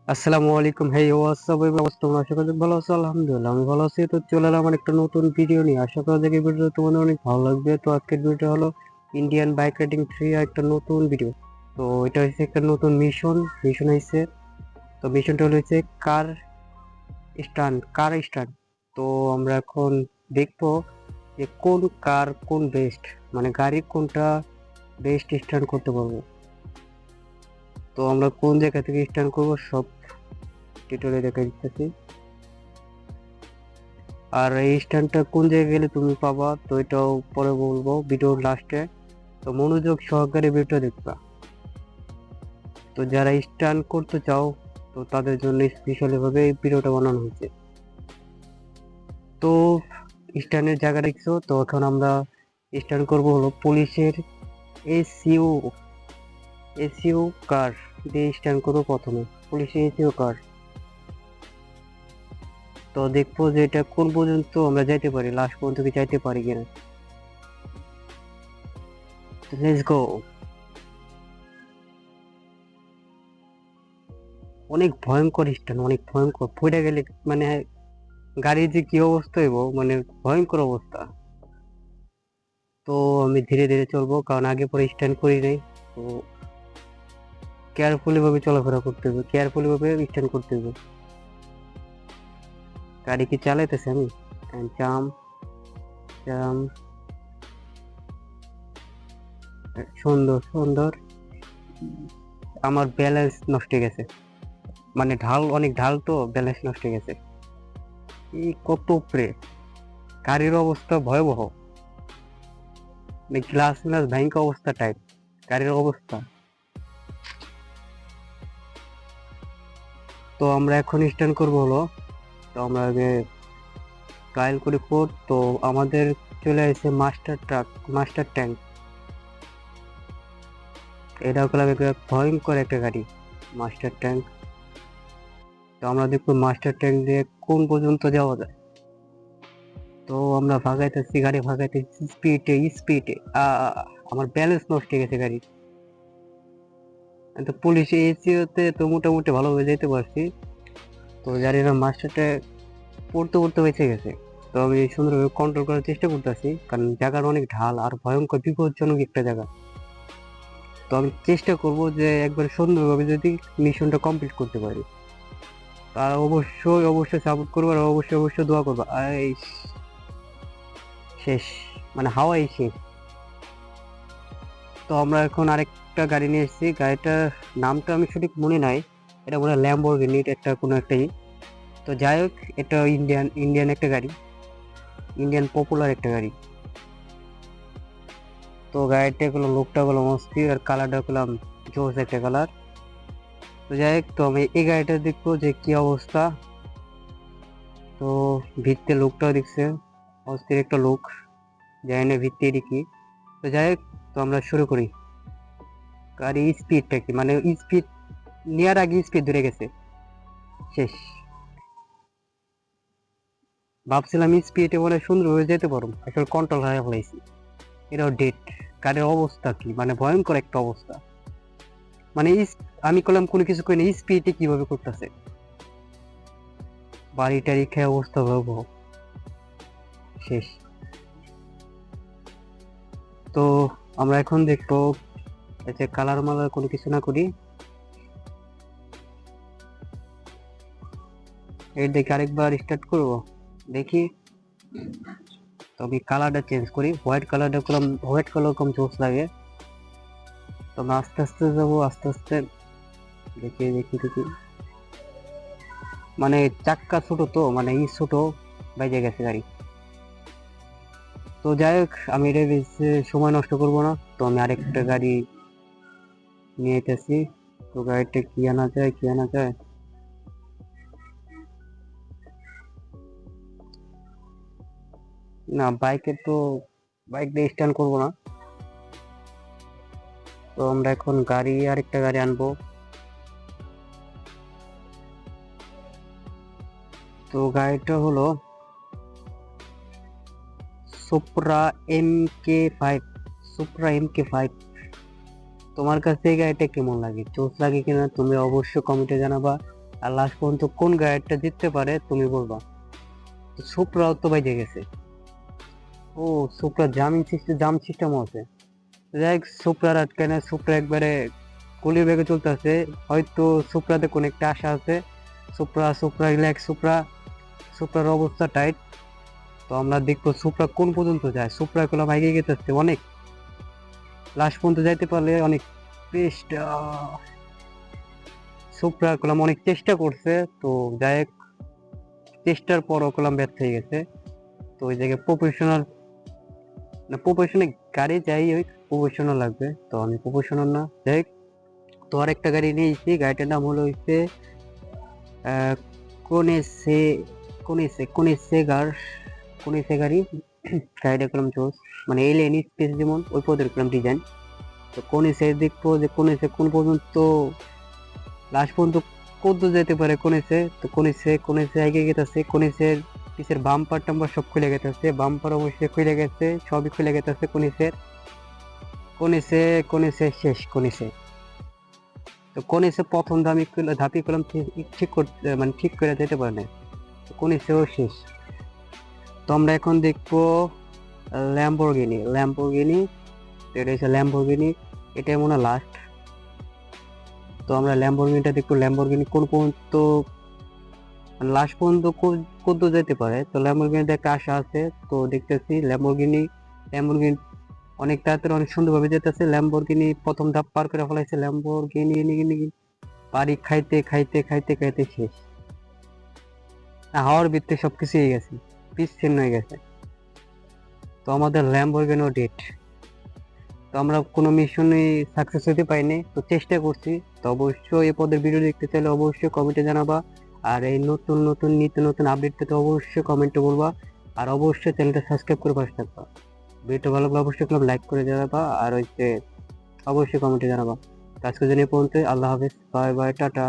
আসসালামু আলাইকুম। হেই হোয়াটসঅ্যাপ অবস্থা, তোমরা আশা করি ভালো আছো? আলহামদুলিল্লাহ আমি ভালো আছি। তো চলে এলাম আমার একটা নতুন ভিডিও নিয়ে। আশা করা যায় এই ভিডিও তোমাদের অনেক ভালো লাগবে। তো আজকের ভিডিওটা হলো ইন্ডিয়ান বাইক রাইডিং 3 একটা নতুন ভিডিও। তো এটা হচ্ছে একটা নতুন মিশন হয়েছে। তো মিশনটা হচ্ছে কার স্টান্ট। তো আমরা এখন দেখবো যে কোন কার কোন বেস্ট, মানে গাড়ির কোনটা বেস্ট স্টান্ট করতে পারবো। তো আমরা কোন জায়গা থেকে স্টান্ট করবো সব টিউটোরিয়ালে দেখা দিতেছি। আর এই স্ট্যান্ডটা কোন জায়গায় গেলে তুমি পাবা, তো এটাও পরে বলবো ভিডিওর লাস্টে। তো মনোযোগ সহকারে ভিডিও দেখবা। তো যারা স্ট্যান্ড করতে চাও তো তাদের জন্য স্পেশালি ভাবে এই ভিডিওটা বানানো হয়েছে। তো স্ট্যান্ডের জায়গা দেখছো, তো এখন আমরা স্ট্যান্ড করব হলো পুলিশের এসইউ এসইউ কার দিয়ে স্ট্যান্ড করবো প্রথমে। পুলিশের এসইউ কার। তো দেখবো যে এটা কোন পর্যন্ত আমরা যাইতে পারি, লাস্ট পর্যন্ত কি যাইতে পারি কিনা। Let's go. অনেক ভয়ঙ্কর স্ট্যান্ড, অনেক ভয়ঙ্কর। পড়ে গেলে মানে গাড়ির যে কি অবস্থা হইব, মানে ভয়ঙ্কর অবস্থা। তো আমি ধীরে ধীরে চলবো, কারণ আগে পরে স্ট্যান্ড করি নাই। তো কেয়ারফুলি ভাবে চলাফেরা করতে হবে, কেয়ারফুলি ভাবে স্ট্যান্ড করতে হবে। গাড়ি কি চালাইতেছে আমি। জাম জাম। সুন্দর সুন্দর। আমার ব্যালেন্স নষ্ট হয়ে গেছে, মানে অনেক ঢাল, তো ব্যালেন্স নষ্ট হয়ে গেছে। এই কত উপরে, গাড়ির অবস্থা ভয়াবহ। গ্লাস গ্লাস ভয়ঙ্কর অবস্থা টাইপ গাড়ির অবস্থা। তো আমরা এখন স্ট্যান্ড করবো হলো, তো আমরা আগে ট্রায়াল করে কোড। তো আমাদের চলে আসছে মাস্টার ট্যাঙ্ক। এটা হলো একটা ভয়ঙ্কর একটা গাড়ি, মাস্টার ট্যাঙ্ক। তো আমরা দেখবো মাস্টার ট্যাঙ্ক দিয়ে কোন পর্যন্ত যাওয়া যায়। তো আমরা গাড়ি ভাগাইতেছি স্পিডে স্পিডে। আমার ব্যালেন্স নষ্ট হয়ে গেছে গাড়ি। তো পুলিশ এসিওতে তো মোটামুটি ভালোভাবে যেতে পারছি। তো জানি না মাস্টারটা পড়তে পড়তে বেঁচে গেছে। তো আমি সুন্দরভাবে কন্ট্রোল করার চেষ্টা করতেছি, কারণ জায়গার অনেক ঢাল আর ভয়ঙ্কর বিপজ্জনক একটা জায়গা। তো আমি চেষ্টা করব যে একবার সুন্দরভাবে যদি মিশনটা কমপ্লিট করতে পারি। আর অবশ্যই অবশ্যই সাপোর্ট করবো, আর অবশ্যই অবশ্যই দোয়া করবো। এই শেষ, মানে হাওয়াই শেষ। তো আমরা এখন আরেকটা গাড়ি নিয়ে এসেছি, গাড়িটার নামটা আমি সঠিক মনে নাই। এটা মনে হয় ল্যাম্বরগিনি একটা কোনো একটাই। তো যাই হোক, এটা ইন্ডিয়ান একটা গাড়ি, ইন্ডিয়ান পপুলার একটা গাড়ি। তো গাড়িটা গুলো লোকটা গুলো অস্থির, আর কালারটা গুলাম জোস একটা কালার। তো যাই হোক, তো আমি এই গাড়িটা দেখবো যে কি অবস্থা। তো ভিত্তে লোকটাও দেখছে, অস্থির একটা লোক, যাই না ভিত্তি দেখি। তো যাই হোক, তো আমরা শুরু করি। গাড়ি স্পিডটা কি, মানে স্পিড নেওয়ার আগে স্পিড ধরে গেছে, শেষ। ভাবছিলাম স্পিডে বলে সুন্দরভাবে যেতে পারবো, আসলে কন্ট্রোল হারিয়ে ফেলাইছি। এটাও ডেট। গাড়ির অবস্থা কি, মানে ভয়ঙ্কর একটা অবস্থা। মানে আমি করলাম কোনো কিছু করি না, স্পিডে কিভাবে করতেছে। বাড়ি টাড়ি খেয়ে অবস্থা ভয়াবহ, শেষ। তো আমরা এখন দেখবো যে কালার মালার কোনো কিছু না করি, এর দেখে আরেকবার স্টার্ট করবো, দেখি। তো আমি কালারটা চেঞ্জ করি, হোয়াইট কালারটা করলাম, হোয়াইট কালার কম জোস লাগে। তো আমরা আস্তে আস্তে যাবো, আস্তে আস্তে। দেখি দেখি দেখি, মানে চাক্কা ছোট, তো মানে ছোট বাইজে গেছে গাড়ি। তো যাই হোক, আমি এটা বেশি সময় নষ্ট করব না। তো আমি আরেকটা গাড়ি নিয়ে যেতেছি। তো গাড়িটা কি আনা যায়, কি আনা যায়। না, বাইক দিয়ে স্ট্যান্ড করবো না। তো আমরা এখন আরেকটা গাড়ি আনবো। তো গাড়িটা হলো সুপ্রা MK5। Supra MK5। তোমার কাছে এই গাড়িটা কেমন লাগে, চোখ লাগে কিনা তুমি অবশ্যই কমেন্টে জানাবা। আর লাস্ট পর্যন্ত কোন গাড়িটা জিততে পারে তুমি বলবা। তো সুপ্রাও তো বাইজে গেছে। ও, সুপ্রা জাম সিস্টেম আছে। যাই হোক, সুপ্রার আটকে না, সুপ্রা একবারে গুলির বেগে চলতেছে। হয়তো সুপ্রাতে কোন একটা আশা আছে। সুপ্রা রিল্যাক্স, সুপ্রার অবস্থা টাইট। তো আমরা দেখবো সুপ্রা কোন পর্যন্ত যায়। সুপ্রা গুলো বাইকে গেতেছে অনেক, লাস্ট পর্যন্ত যাইতে পারলে অনেক বেস্ট। সুপ্রা কলাম অনেক চেষ্টা করছে, তো যাই হোক চেষ্টার পরও কলাম ব্যর্থ হয়ে গেছে। তো ওই জায়গায় প্রফেশনাল গাড়ি যাই হোক প্রফেশনাল লাগবে, তো আমি প্রফেশনাল না। যাই হোক, তো আরেকটা গাড়ি নিয়েছি, গাড়িটার নাম হলো হচ্ছে কোনেসে কোনেসে গাড়ি। গাড়িটা কলম চোস, মানে এলিয়েন স্পেস যেমন ওই পদের কলম ডিজাইন। তো কোনেসে দেখবো যে কোনেসে কোন পর্যন্ত, লাস্ট পর্যন্ত কত যেতে পারে কোনেসে। তো কোনেসে এগিয়ে গেতেছে। কোনেসের পিছের বাম্পার টাম্পার সব খুলে গেতেছে, বাম্পার অবশ্যই খুলে গেছে, সবই খুলে গেতেছে কোনেসের। কোনেসে শেষ কোনেসে। তো কোনেসে প্রথম ধাপি করলাম ঠিক করতে, মানে ঠিক করে যেতে পারে না। তো কোনেসেও শেষ। তো আমরা এখন দেখবো ল্যাম্বরগিনি। এটা হচ্ছে ল্যাম্বরগিনি, এটাই মনে হয় লাস্ট। তো আমরা ল্যাম্বরগিনিটা দেখবো, ল্যাম্বরগিনি কোন পর্যন্ত, লাস্ট পর্যন্ত কত যেতে পারে। তো ল্যাম্বরগিনিতে একটা আশা আছে, তো দেখতেছি ল্যাম্বরগিনি অনেক তাড়াতাড়ি অনেক সুন্দরভাবে যেতেছে। ল্যাম্বরগিনি প্রথম ধাপ পার করে ফেলাইছে। ল্যাম্বরগিনি বাড়ি খাইতে খাইতে খাইতে খাইতে শেষ। হাওয়ার ভিত্তি সবকিছু হয়ে গেছে, পিস ছিন্ন হয়ে গেছে। তো আমাদের ল্যাম্বরগিনিও ডেট। তো আমরা কোনো মিশনে সাকসেস হতে পাইনি, তো চেষ্টা করছি। তো অবশ্যই এই পদের ভিডিও দেখতে চাইলে অবশ্যই কমেন্টে জানাবা। আর এই নিত্য নতুন আপডেট পেতে অবশ্যই কমেন্টে বলবা। আর অবশ্যই চ্যানেলটা সাবস্ক্রাইব করে পাশে থাকবা। ভিডিওটা ভালো লাগলে অবশ্যই লাইক করে জানাবা, আর হচ্ছে অবশ্যই কমেন্টে জানাবা। আজকের জন্য এই পর্যন্ত। আল্লাহ হাফেজ, বাই বাই, টাটা।